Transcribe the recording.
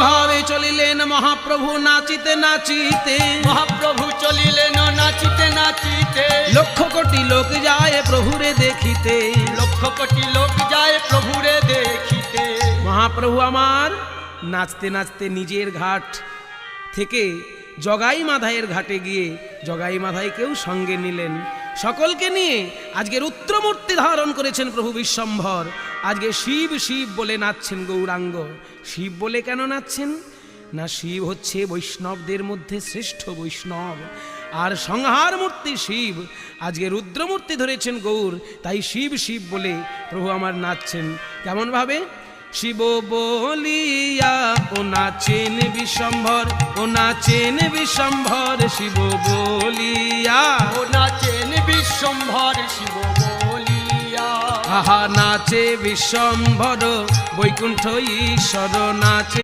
এইভাবে চলিলেন মহাপ্রভু নাচিতে নাচিতে, মহাপ্রভু চলিলেন নাচিতে নাচিতে, লক্ষ কোটি লোক যায় প্রভুরে দেখিতে, লক্ষ কোটি লোক যায় প্রভুরে দেখিতে। মহাপ্রভু আমার নাচতে নাচতে নিজের ঘাট থেকে জগাই মাধাইয়ের ঘাটে গিয়ে জগাই মাধাইকেও সঙ্গে নিলেন। সকলকে নিয়ে আজকে রুদ্রমূর্তি ধারণ করেছেন প্রভু বিশ্বম্ভর। আজকে শিব শিব বলে নাচছেন গৌরাঙ্গ। শিব বলে কেন নাচছেন না, শিব হচ্ছে বৈষ্ণবদের মধ্যে শ্রেষ্ঠ বৈষ্ণব, আর সংহার মূর্তি শিব। আজকে রুদ্রমূর্তি ধরেছেন গৌর, তাই শিব শিব বলে প্রভু আমার নাচছেন। কেমন ভাবে? শিব বলিয়া ও নাচেন বিশ্বম্ভর, ও নাচেন বিশ্বম্ভর, শিব বলিয়া ও নাচেন বিশ্বম্ভর, শিব বলিয়া। আহা নাচে বিশ্বম্ভর, বৈকুণ্ঠ ঈশ্বর নাচে।